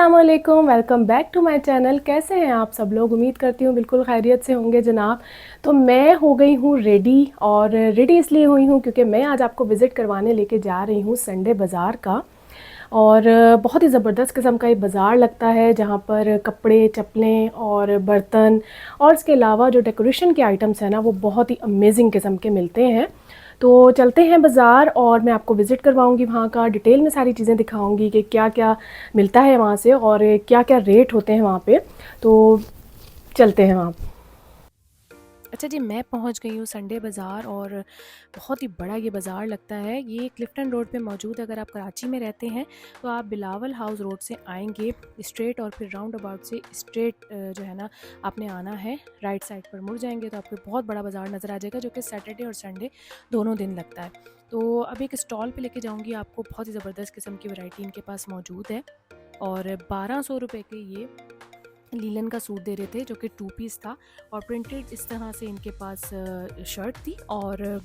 अस्सलामुअलैकुम, welcome back to my channel. कैसे हैं आप सब लोग? उम्मीद करती हूँ बिल्कुल खैरियत से होंगे जनाब। तो मैं हो गई हूँ रेडी, और रेडी इसलिए हुई हूँ क्योंकि मैं आज आपको विज़िट करवाने लेके जा रही हूँ संडे बाज़ार का। और बहुत ही ज़बरदस्त किस्म का ये बाज़ार लगता है जहाँ पर कपड़े, चप्पलें और बर्तन और इसके अलावा जो डेकोरेशन के आइटम्स हैं ना, वो बहुत ही अमेजिंग किस्म के मिलते हैं। तो चलते हैं बाज़ार और मैं आपको विज़िट करवाऊंगी वहाँ का, डिटेल में सारी चीज़ें दिखाऊंगी कि क्या क्या मिलता है वहाँ से और क्या क्या रेट होते हैं वहाँ पे। तो चलते हैं वहाँ। अच्छा जी, मैं पहुंच गई हूँ संडे बाज़ार, और बहुत ही बड़ा ये बाज़ार लगता है। ये क्लिफ्टन रोड पे मौजूद है। अगर आप कराची में रहते हैं तो आप बिलावल हाउस रोड से आएंगे स्ट्रेट, और फिर राउंड अबाउट से स्ट्रेट जो है ना, आपने आना है, राइट साइड पर मुड़ जाएंगे तो आपको बहुत बड़ा बाज़ार नज़र आ जाएगा, जो कि सैटरडे और संडे दोनों दिन लगता है। तो अब एक स्टॉल पे लेके जाऊँगी आपको। बहुत ही ज़बरदस्त किस्म की वैरायटी इनके पास मौजूद है, और 1200 रुपये के ये लीलन का सूट दे रहे थे, जो कि 2 पीस था, और प्रिंटेड इस तरह से इनके पास शर्ट थी, और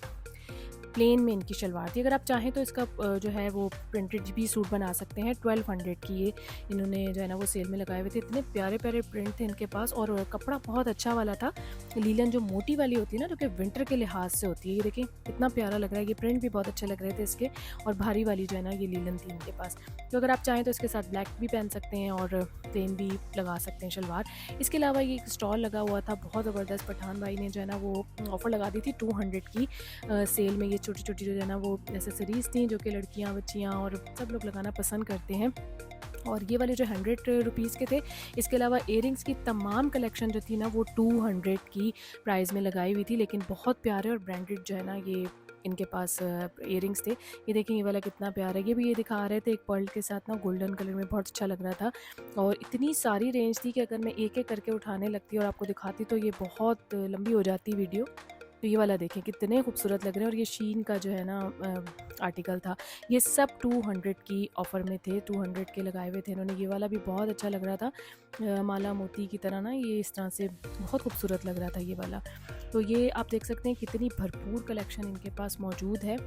प्लेन में इनकी शलवार थी। अगर आप चाहें तो इसका जो है वो प्रिंटेड भी सूट बना सकते हैं। 1200 की ये इन्होंने जो है ना वो सेल में लगाए हुए थे। इतने प्यारे प्यारे प्रिंट थे इनके पास, और कपड़ा बहुत अच्छा वाला था। लीलन जो मोटी वाली होती है ना, जो कि विंटर के लिहाज से होती है, ये देखिए कितना प्यारा लग रहा है। ये प्रिंट भी बहुत अच्छे लग रहे थे इसके, और भारी वाली जो है ना ये लीलन थी इनके पास। तो अगर आप चाहें तो इसके साथ ब्लैक भी पहन सकते हैं और प्लेन भी लगा सकते हैं शलवार। इसके अलावा ये एक स्टॉल लगा हुआ था बहुत ज़बरदस्त। पठान भाई ने जो है ना वो ऑफ़र लगा दी थी 200 की सेल में। ये छोटी छोटी जो है ना वो एसेसरीज़ थी, जो कि लड़कियाँ बच्चियाँ और सब लोग लगाना पसंद करते हैं। और ये वाले जो 100 रुपीज़ के थे। इसके अलावा इयरिंग्स की तमाम कलेक्शन जो थी ना, वो 200 की प्राइस में लगाई हुई थी, लेकिन बहुत प्यारे और ब्रांडेड जो है ना ये इनके पास इयरिंग्स थे। ये देखिए, ये वाला कितना प्यारा है। ये भी ये दिखा रहे थे एक पर्ल के साथ ना, गोल्डन कलर में, बहुत अच्छा लग रहा था। और इतनी सारी रेंज थी कि अगर मैं एक एक करके उठाने लगती और आपको दिखाती तो ये बहुत लंबी हो जाती वीडियो। तो ये वाला देखें कितने खूबसूरत लग रहे हैं। और ये शीन का जो है ना आर्टिकल था। ये सब 200 की ऑफ़र में थे, 200 के लगाए हुए थे इन्होंने। ये वाला भी बहुत अच्छा लग रहा था, माला मोती की तरह ना, ये इस तरह से बहुत खूबसूरत लग रहा था ये वाला। तो ये आप देख सकते हैं कितनी भरपूर कलेक्शन इनके पास मौजूद है,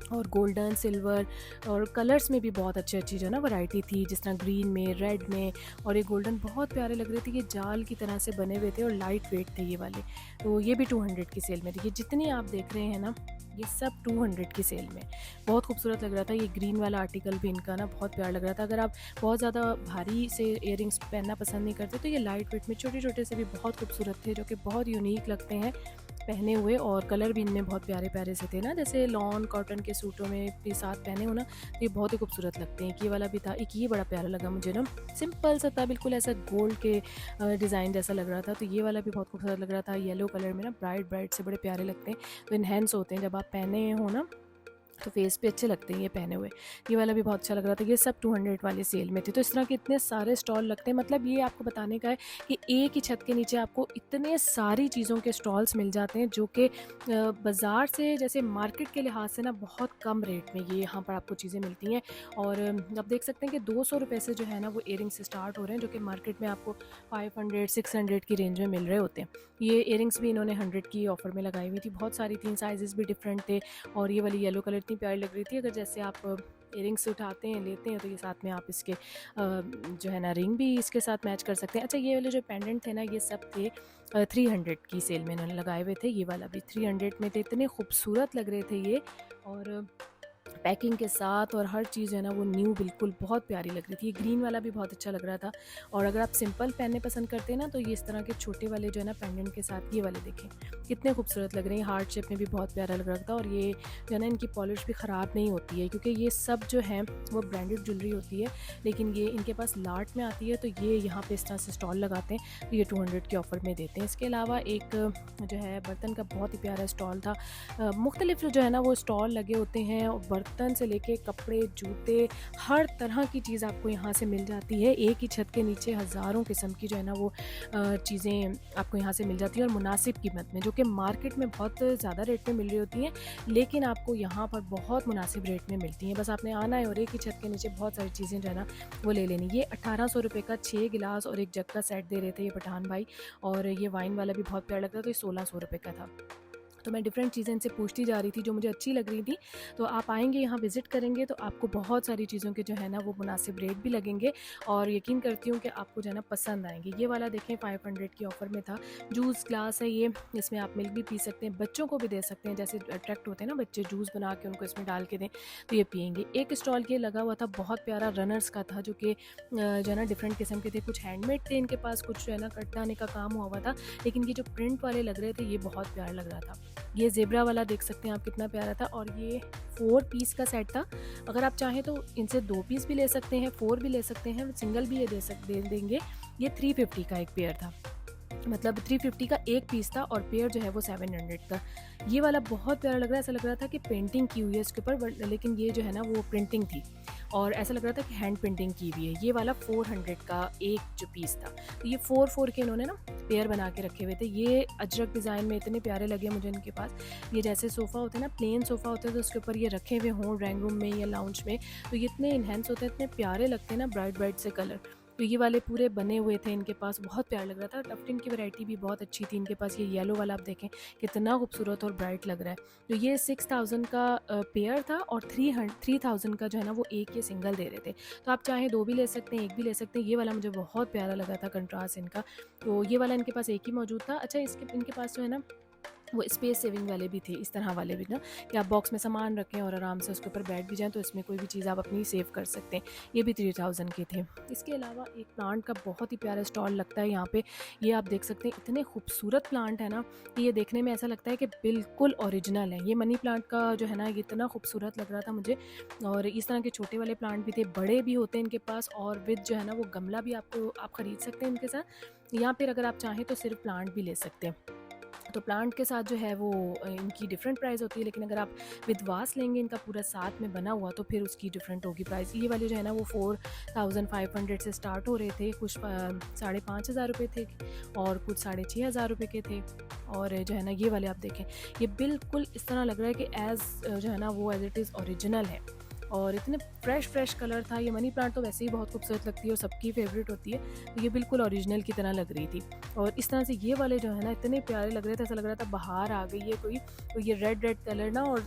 और गोल्डन, सिल्वर और कलर्स में भी बहुत अच्छी जो है ना वैरायटी थी, जिस तरह ग्रीन में, रेड में, और ये गोल्डन बहुत प्यारे लग रहे थे। ये जाल की तरह से बने हुए थे और लाइट वेट थे ये वाले। तो ये भी 200 की सेल में थे। ये जितनी आप देख रहे हैं ना, ये सब 200 की सेल में। बहुत खूबसूरत लग रहा था। ये ग्रीन वाला आर्टिकल भी इनका ना बहुत प्यारा लग रहा था। अगर आप बहुत ज़्यादा भारी से इयरिंग्स पहनना पसंद नहीं करते, तो ये लाइट वेट में छोटे छोटे से भी बहुत खूबसूरत थे, जो कि बहुत यूनिक लगते हैं पहने हुए। और कलर भी इनमें बहुत प्यारे प्यारे से थे ना, जैसे लॉन कॉटन के सूटों में भी साथ पहने हो ना, तो ये बहुत ही खूबसूरत लगते हैं। ये वाला भी था एक, ये बड़ा प्यारा लगा मुझे ना, सिंपल सा था, बिल्कुल ऐसा गोल्ड के डिज़ाइन जैसा लग रहा था। तो ये वाला भी बहुत खूबसूरत लग रहा था, येलो कलर में ना, ब्राइट ब्राइट से बड़े प्यारे लगते हैं। तो इनहेंस होते हैं जब आप पहने हो ना, तो फेस पे अच्छे लगते हैं ये पहने हुए। ये वाला भी बहुत अच्छा लग रहा था। ये सब 200 वाले सेल में थे। तो इस तरह के इतने सारे स्टॉल लगते हैं। मतलब ये आपको बताने का है कि एक ही छत के नीचे आपको इतने सारी चीज़ों के स्टॉल्स मिल जाते हैं, जो कि बाज़ार से, जैसे मार्केट के लिहाज से ना, बहुत कम रेट में ये यहाँ पर आपको चीज़ें मिलती हैं। और आप देख सकते हैं कि 200 रुपये से जो है ना वो इयरिंग्स से स्टार्ट हो रहे हैं, जो कि मार्केट में आपको 500 600 की रेंज में मिल रहे होते हैं। ये इयरिंग्स भी इन्होंने 100 की ऑफ़र में लगाई हुई थी। बहुत सारी थी, साइज़ भी डिफरेंट थे। और ये वाली येलो कलर इतनी प्यारी लग रही थी। अगर जैसे आप इयरिंग्स उठाते हैं, लेते हैं, तो ये साथ में आप इसके जो है ना रिंग भी इसके साथ मैच कर सकते हैं। अच्छा, ये वाले जो पेंडेंट थे ना, ये सब थे 300 की सेल में इन्होंने लगाए हुए थे। ये वाला भी 300 में थे। इतने खूबसूरत लग रहे थे ये, और पैकिंग के साथ, और हर चीज़ है ना वो न्यू, बिल्कुल बहुत प्यारी लग रही थी। ये ग्रीन वाला भी बहुत अच्छा लग रहा था। और अगर आप सिंपल पहनने पसंद करते हैं ना, तो ये इस तरह के छोटे वाले जो है ना पेंडेंट के साथ, ये वाले देखें कितने खूबसूरत लग रहे हैं। हार्ट शेप में भी बहुत प्यारा लग रहा था। और ये जो है ना, इनकी पॉलिश भी ख़राब नहीं होती है, क्योंकि ये सब जो है वो ब्रांडेड ज्वेलरी होती है। लेकिन ये इनके पास लाट में आती है, तो ये यहाँ पे इस तरह से स्टॉल लगाते हैं, तो ये 200 के ऑफ़र में देते हैं। इसके अलावा एक जो है बर्तन का बहुत ही प्यारा स्टॉल था। मुख्तलिफ जो है ना वो स्टॉल लगे होते हैं, और बर्तन से लेके कपड़े, जूते, हर तरह की चीज़ आपको यहाँ से मिल जाती है। एक ही छत के नीचे हज़ारों किस्म की जो है ना वो चीज़ें आपको यहाँ से मिल जाती हैं, और मुनासिब कीमत में, जो कि मार्केट में बहुत ज़्यादा रेट में मिल रही होती हैं, लेकिन आपको यहाँ पर बहुत मुनासिब रेट में मिलती हैं। बस आपने आना है, और एक ही छत के नीचे बहुत सारी चीज़ें जो है ना वो ले लेनी। ये 1800 रुपये का 6 गिलास और एक जग का सेट दे रहे थे ये पठान भाई। और ये वाइन वाला भी बहुत प्यारा लग रहा था, तो ये 1600 रुपये का था। तो मैं डिफरेंट चीज़ें इनसे पूछती जा रही थी जो मुझे अच्छी लग रही थी। तो आप आएंगे यहाँ विज़िट करेंगे तो आपको बहुत सारी चीज़ों के जो है ना वो मुनासिब रेट भी लगेंगे और यकीन करती हूँ कि आपको जो है ना पसंद आएंगे। ये वाला देखें 500 की ऑफ़र में था। जूस ग्लास है ये, इसमें आप मिल्क भी पी सकते हैं, बच्चों को भी दे सकते हैं, जैसे अट्रैक्ट होते हैं ना बच्चे, जूस बना के उनको इसमें डाल के दें तो ये पियेंगे। एक स्टॉल ये लगा हुआ था बहुत प्यारा रनर्स का था, जो कि जो है ना डिफरेंट किस्म के थे, कुछ हैंडमेड थे इनके पास, कुछ जो है ना कटदाने का काम हुआ था, लेकिन ये जो प्रिंट वाले लग रहे थे ये बहुत प्यारा लग रहा था। ये ज़ेब्रा वाला देख सकते हैं आप कितना प्यारा था, और ये 4 पीस का सेट था। अगर आप चाहें तो इनसे 2 पीस भी ले सकते हैं, 4 भी ले सकते हैं, सिंगल भी ये दे देंगे। ये 350 का एक पेयर था, मतलब 350 का एक पीस था और पेयर जो है वो 700 का। ये वाला बहुत प्यारा लग रहा है, ऐसा लग रहा था कि पेंटिंग की हुई है इसके ऊपर, लेकिन ये जो है ना वो प्रिंटिंग थी और ऐसा लग रहा था कि हैंड पेंटिंग की हुई है। ये वाला 400 का एक जो पीस था, तो ये 4 के इन्होंने ना पेयर बना के रखे हुए थे। ये अजरक डिज़ाइन में इतने प्यारे लगे मुझे इनके पास। ये जैसे सोफ़ा होते हैं ना, प्लेन सोफ़ा होता है तो उसके ऊपर ये रखे हुए हों ड्राइंग रूम में या लाउंज में, तो ये इतने इन्हेंस होते हैं, इतने प्यारे लगते हैं ना, ब्राइट ब्राइट से कलर। तो ये वाले पूरे बने हुए थे इनके पास, बहुत प्यारा लग रहा था। टफ्टिन की वैरायटी भी बहुत अच्छी थी इनके पास। ये येलो वाला आप देखें कितना खूबसूरत और ब्राइट लग रहा है। तो ये 6000 का पेयर था और 3000 का जो है ना वो एक ये सिंगल दे रहे थे। तो आप चाहे 2 भी ले सकते हैं, 1 भी ले सकते हैं। ये वाला मुझे बहुत प्यारा लगा था, कंट्रास्ट इनका। तो ये वाला इनके पास एक ही मौजूद था। अच्छा, इनके पास जो है ना वो स्पेस सेविंग वाले भी थे, इस तरह वाले भी ना, कि आप बॉक्स में सामान रखें और आराम से उसके ऊपर बैठ भी जाएं तो इसमें कोई भी चीज़ आप अपनी सेव कर सकते हैं। ये भी 3000 के थे। इसके अलावा एक प्लांट का बहुत ही प्यारा स्टॉल लगता है यहाँ पे। ये आप देख सकते हैं, इतने खूबसूरत प्लांट है ना कि ये देखने में ऐसा लगता है कि बिल्कुल ओरिजिनल है। ये मनी प्लांट का जो है ना ये इतना खूबसूरत लग रहा था मुझे। और इस तरह के छोटे वाले प्लांट भी थे, बड़े भी होते हैं इनके पास, और विद जो है ना वो गमला भी आप खरीद सकते हैं इनके साथ। यहाँ पर अगर आप चाहें तो सिर्फ प्लांट भी ले सकते हैं। तो प्लांट के साथ जो है वो इनकी डिफरेंट प्राइस होती है, लेकिन अगर आप विद वास लेंगे इनका पूरा साथ में बना हुआ तो फिर उसकी डिफरेंट होगी प्राइस। ये वाले जो है ना वो 4500 से स्टार्ट हो रहे थे, कुछ 5500 रुपये थे और कुछ 6500 रुपये के थे। और जो है ना ये वाले आप देखें, ये बिल्कुल इस तरह लग रहा है कि जो है ना वो एज इट इज़ ओरिजिनल है, और इतने फ्रेश कलर था। ये मनी प्लांट तो वैसे ही बहुत खूबसूरत लगती है और सबकी फेवरेट होती है, तो ये बिल्कुल ओरिजिनल की तरह लग रही थी। और इस तरह से ये वाले जो है ना इतने प्यारे लग रहे थे, ऐसा लग रहा था बाहर आ गई है कोई। तो ये रेड कलर ना, और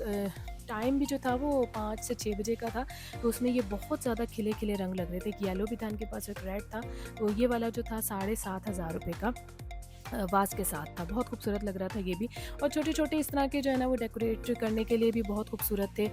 टाइम भी जो था वो 5 से 6 बजे का था, तो उसमें ये बहुत ज़्यादा खिले रंग लग रहे थे। एक येलो भी था इनके पास, एक रेड था। तो ये वाला जो था 7500 रुपये का वास के साथ था, बहुत खूबसूरत लग रहा था ये भी। और छोटे छोटे इस तरह के जो है ना वो डेकोरेट करने के लिए भी बहुत खूबसूरत थे।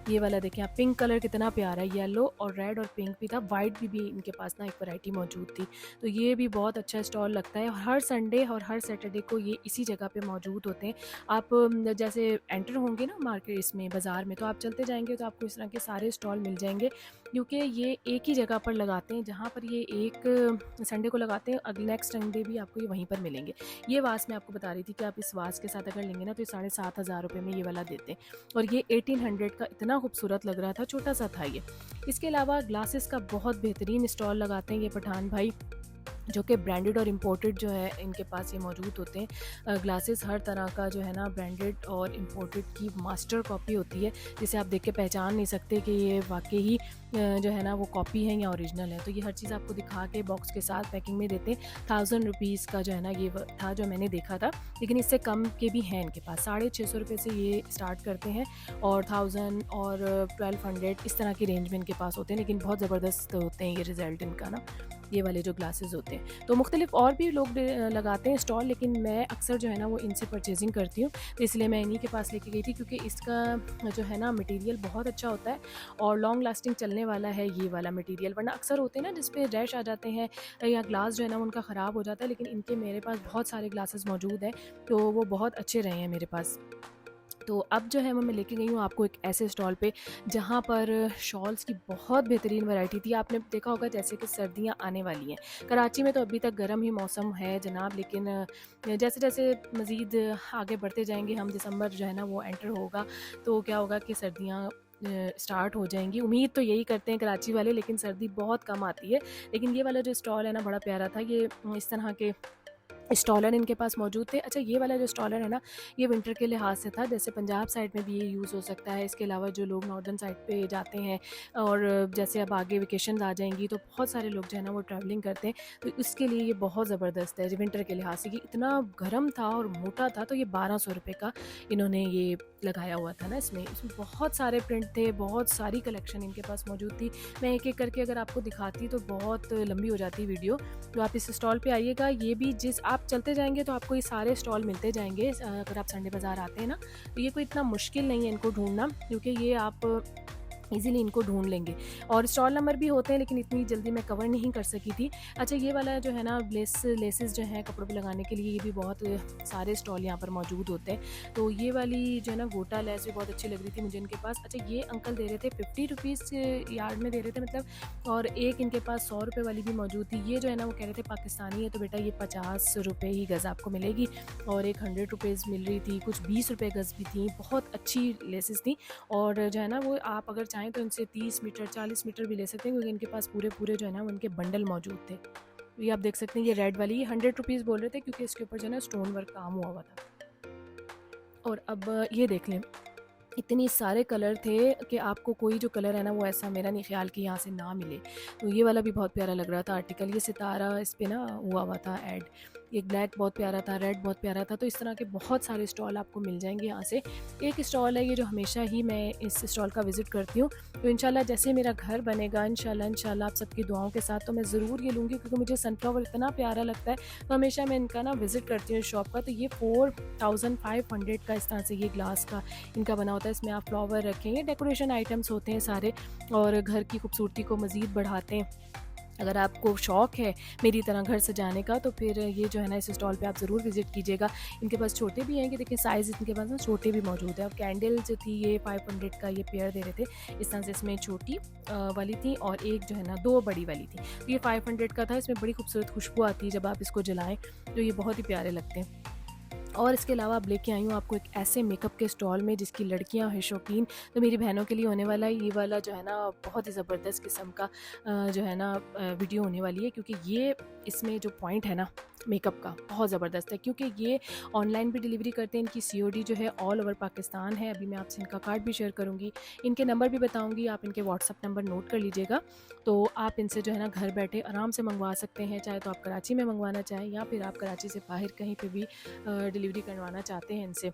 ये वाला देखें आप, पिंक कलर कितना प्यारा है, येलो और रेड और पिंक भी था, वाइट भी इनके पास ना एक वैरायटी मौजूद थी। तो ये भी बहुत अच्छा स्टॉल लगता है। हर संडे और हर सैटरडे को ये इसी जगह पे मौजूद होते हैं। आप जैसे एंटर होंगे ना मार्केट इसमें बाज़ार में, तो आप चलते जाएंगे तो आपको इस तरह के सारे स्टॉल मिल जाएंगे, क्योंकि ये एक ही जगह पर लगाते हैं। जहाँ पर ये एक संडे को लगाते हैं, अगले नेक्स्ट संडे भी आपको ये वहीं पर मिलेंगे। ये वास मैं आपको बता रही थी कि आप इस वास के साथ अगर लेंगे ना तो ये 7500 रुपये में ये वाला देते हैं, और ये 1800 का इतना खूबसूरत लग रहा था, छोटा सा था ये। इसके अलावा ग्लासेस का बहुत बेहतरीन स्टॉल लगाते हैं ये पठान भाई, जो कि ब्रांडेड और इम्पोर्टेड जो है इनके पास ये मौजूद होते हैं। ग्लासेस हर तरह का जो है ना ब्रांडेड और इम्पोर्टेड की मास्टर कॉपी होती है, जिसे आप देख के पहचान नहीं सकते कि ये वाकई ही जो है ना वो कॉपी है या ओरिजिनल है। तो ये हर चीज़ आपको दिखा के बॉक्स के साथ पैकिंग में देते हैं। 1000 रुपीज़ का जो है ना ये था जो मैंने देखा था, लेकिन इससे कम के भी हैं इनके पास। 650 रुपये से ये स्टार्ट करते हैं और 1000 और 1200 इस तरह की रेंज में इनके पास होते हैं, लेकिन बहुत ज़बरदस्त होते हैं ये रिज़ल्ट इनका ना, ये वाले जो ग्लासेस होते हैं। तो मुख्तलिफ और भी लोग लगाते हैं स्टॉल, लेकिन मैं अक्सर जो है ना वो इनसे परचेजिंग करती हूँ, तो इसलिए मैं इन्हीं के पास लेके गई थी, क्योंकि इसका जो है ना मटेरियल बहुत अच्छा होता है और लॉन्ग लास्टिंग चलने वाला है ये वाला मटेरियल। वरना अक्सर होते हैं ना जिस पे रैश आ जाते हैं या ग्लास जो है ना उनका ख़राब हो जाता है, लेकिन इनके मेरे पास बहुत सारे ग्लासेस मौजूद हैं, तो वो बहुत अच्छे रहे हैं मेरे पास। तो अब जो है मैं लेके गई हूँ आपको एक ऐसे स्टॉल पे जहाँ पर शॉल्स की बहुत बेहतरीन वैरायटी थी। आपने देखा होगा जैसे कि सर्दियाँ आने वाली हैं। कराची में तो अभी तक गर्म ही मौसम है जनाब, लेकिन जैसे जैसे मज़ीद आगे बढ़ते जाएंगे हम, दिसंबर जो है ना वो एंटर होगा, तो क्या होगा कि सर्दियाँ स्टार्ट हो जाएंगी। उम्मीद तो यही करते हैं कराची वाले, लेकिन सर्दी बहुत कम आती है। लेकिन ये वाला जो स्टॉल है ना बड़ा प्यारा था। ये इस तरह के स्टॉलर इनके पास मौजूद थे। अच्छा, ये वाला जो स्टॉलर है ना, ये विंटर के लिहाज से था, जैसे पंजाब साइड में भी ये यूज़ हो सकता है। इसके अलावा जो लोग नॉर्दर्न साइड पे जाते हैं और जैसे अब आगे वेकेशंस आ जाएंगी तो बहुत सारे लोग जो है ना वो ट्रैवलिंग करते हैं, तो इसके लिए ये बहुत ज़बरदस्त है विंटर के लिहाज से। कि इतना गर्म था और मोटा था, तो ये 1200 रुपये का इन्होंने ये लगाया हुआ था ना। इसमें बहुत सारे प्रिंट थे, बहुत सारी कलेक्शन इनके पास मौजूद थी। मैं एक एक करके अगर आपको दिखाती तो बहुत लंबी हो जाती वीडियो। तो आप इस स्टॉल पे आइएगा। ये भी जिस आप चलते जाएंगे तो आपको ये सारे स्टॉल मिलते जाएंगे। अगर आप संडे बाज़ार आते हैं ना, तो ये कोई इतना मुश्किल नहीं है इनको ढूंढना, क्योंकि ये आप इजीली इनको ढूंढ लेंगे। और स्टॉल नंबर भी होते हैं, लेकिन इतनी जल्दी मैं कवर नहीं कर सकी थी। अच्छा, ये वाला जो है ना लेसेस जो है कपड़ों पे लगाने के लिए, ये भी बहुत सारे स्टॉल यहाँ पर मौजूद होते हैं। तो ये वाली जो है ना गोटा लेस भी बहुत अच्छी लग रही थी मुझे इनके पास। अच्छा, ये अंकल दे रहे थे 50 रुपीज़ यार्ड में दे रहे थे मतलब, और एक इनके पास 100 रुपये वाली भी मौजूद थी। ये जो है ना वो कह रहे थे पाकिस्तानी है, तो बेटा ये 50 रुपये ही गज़ आपको मिलेगी, और एक 100 रुपीज़ मिल रही थी, कुछ 20 रुपये गज़ भी थी। बहुत अच्छी लेसेस थी। और जो है ना वो आप अगर चाहें तो इनसे 30 मीटर 40 मीटर भी ले सकते हैं, क्योंकि इनके पास पूरे जो है ना उनके बंडल मौजूद थे। ये आप देख सकते हैं, ये रेड वाली 100 रुपीज़ बोल रहे थे, क्योंकि इसके ऊपर जो है ना स्टोन वर्क काम हुआ था। और अब ये देख लें, इतनी सारे कलर थे कि आपको कोई जो कलर है ना वो ऐसा मेरा नहीं ख्याल कि यहाँ से ना मिले। तो ये वाला भी बहुत प्यारा लग रहा था आर्टिकल। ये सितारा इस पे ना हुआ था ऐड। एक ब्लैक बहुत प्यारा था, रेड बहुत प्यारा था। तो इस तरह के बहुत सारे स्टॉल आपको मिल जाएंगे यहाँ से। एक स्टॉल है ये जो हमेशा ही मैं इस स्टॉल का विज़िट करती हूँ। तो इंशाल्लाह जैसे मेरा घर बनेगा, इंशाल्लाह आप सबकी दुआओं के साथ, तो मैं ज़रूर ये लूँगी, क्योंकि मुझे सनफ्लावर इतना प्यारा लगता है। तो हमेशा मैं इनका ना विज़िट करती हूँ इस शॉप का। तो ये 4500 का इस तरह से ये ग्लास का इनका बना होता है। इसमें आप फ्लावर रखेंगे, डेकोरेशन आइटम्स होते हैं सारे, और घर की खूबसूरती को मज़ीद बढ़ाते हैं। अगर आपको शौक़ है मेरी तरह घर सजाने का, तो फिर ये जो है ना इस स्टॉल पे आप ज़रूर विज़िट कीजिएगा। इनके पास छोटे भी हैं, कि देखिए साइज़ इनके पास ना छोटे भी मौजूद है। अब कैंडल जो थी ये 500 का ये पेयर दे रहे थे इस तरह से। इसमें छोटी वाली थी और एक जो है ना 2 बड़ी वाली थी। तो ये 500 का था। इसमें बड़ी खूबसूरत खुशबू आती है जब आप इसको जलाएँ, तो ये बहुत ही प्यारे लगते हैं। और इसके अलावा अब लेके आई हूँ आपको एक ऐसे मेकअप के स्टॉल में जिसकी लड़कियाँ हैं शौकीन, तो मेरी बहनों के लिए होने वाला है ये वाला जो है ना बहुत ही ज़बरदस्त किस्म का जो है ना वीडियो होने वाली है, क्योंकि ये इसमें जो पॉइंट है ना मेकअप का बहुत ज़बरदस्त है, क्योंकि ये ऑनलाइन भी डिलीवरी करते हैं। इनकी COD जो है ऑल ओवर पाकिस्तान है। अभी मैं आपसे इनका कार्ड भी शेयर करूँगी, इनके नंबर भी बताऊँगी, आप इनके व्हाट्सअप नंबर नोट कर लीजिएगा। तो आप इनसे जो है ना घर बैठे आराम से मंगवा सकते हैं, चाहे तो आप कराची में मंगवाना चाहें या फिर आप कराची से बाहर कहीं पर भी डिलीवरी करवाना चाहते हैं इनसे।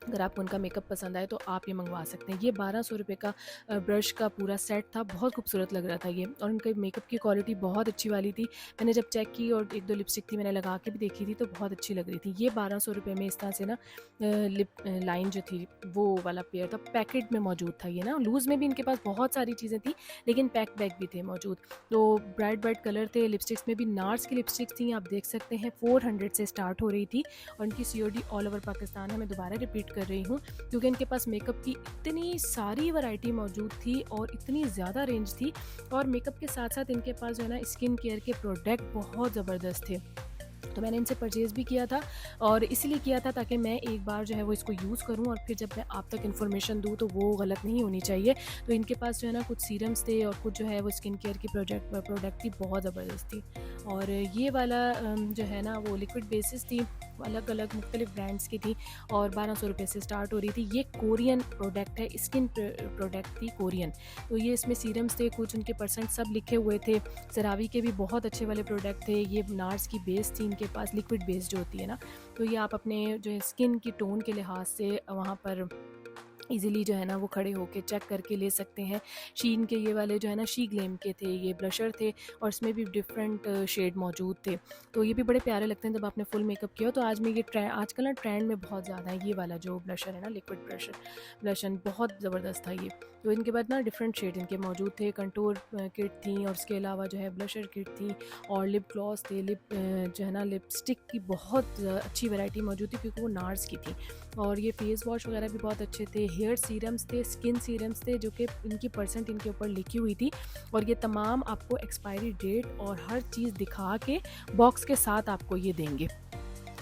अगर आपको उनका मेकअप पसंद आए तो आप ये मंगवा सकते हैं। ये 1200 रुपये का ब्रश का पूरा सेट था, बहुत खूबसूरत लग रहा था ये, और उनके मेकअप की क्वालिटी बहुत अच्छी वाली थी। मैंने जब चेक की और 1-2 लिपस्टिक थी मैंने लगा के भी देखी थी, तो बहुत अच्छी लग रही थी। ये 1200 रुपये में इस तरह से ना लिप लाइन जो थी वो वाला पेयर था, पैकेट में मौजूद था ये ना। लूज़ में भी इनके पास बहुत सारी चीज़ें थी, लेकिन पैक बैग भी थे मौजूद। तो ब्राइट कलर थे। लिपस्टिक्स में भी नार्स की लिपस्टिक्स थी, आप देख सकते हैं 400 से स्टार्ट हो रही थी, और इनकी COD ऑल ओवर पाकिस्तान है। मैं दोबारा रिपीट कर रही हूँ, क्योंकि इनके पास मेकअप की इतनी सारी वैरायटी मौजूद थी और इतनी ज़्यादा रेंज थी। और मेकअप के साथ साथ इनके पास जो है ना स्किन केयर के प्रोडक्ट बहुत ज़बरदस्त थे। तो मैंने इनसे परचेज़ भी किया था, और इसलिए किया था ताकि मैं एक बार जो है वो इसको यूज़ करूं, और फिर जब मैं आप तक इन्फॉर्मेशन दूं तो वो गलत नहीं होनी चाहिए। तो इनके पास जो है ना कुछ सीरम्स थे और कुछ जो है वो स्किन केयर की प्रोडक्ट थी, बहुत ज़बरदस्त थी। और ये वाला जो है ना वो लिक्विड बेसिस थी, अलग अलग मुख्तलिफ ब्रांड्स की थी, और 1200 रुपये से स्टार्ट हो रही थी। ये कोरियन प्रोडक्ट है, स्किन प्रोडक्ट थी कोरियन। तो ये इसमें सीरम्स थे, कुछ उनके परसेंट सब लिखे हुए थे। सरावी के भी बहुत अच्छे वाले प्रोडक्ट थे। ये नार्स की बेस थी इनके पास, लिक्विड बेस जो होती है ना, तो ये आप अपने जो है स्किन की टोन के लिहाज से वहाँ पर इजीली जो है ना वो खड़े होके चेक करके ले सकते हैं। शीन के ये वाले जो है ना शी ग्लेम के थे, ये ब्लशर थे, और इसमें भी डिफरेंट शेड मौजूद थे। तो ये भी बड़े प्यारे लगते हैं जब आपने फुल मेकअप किया हो। तो आज में ये आजकल ना ट्रेंड में बहुत ज़्यादा है ये वाला जो ब्लशर है ना, लिक्विड ब्लशन बहुत ज़बरदस्त था ये। तो इनके बाद ना डिफरेंट शेड इनके मौजूद थे। कंटूर किट थी, और उसके अलावा जो है ब्लशर किट थी, और लिप ग्लॉस थे, जो है ना लिपस्टिक की बहुत अच्छी वैरायटी मौजूद थी, क्योंकि वो नार्स की थी। और ये फेस वॉश वगैरह भी बहुत अच्छे थे। हेयर सीरम्स थे, स्किन सीरम्स थे, जो कि इनकी परसेंट इनके ऊपर लिखी हुई थी, और ये तमाम आपको एक्सपायरी डेट और हर चीज़ दिखा के बॉक्स के साथ आपको ये देंगे।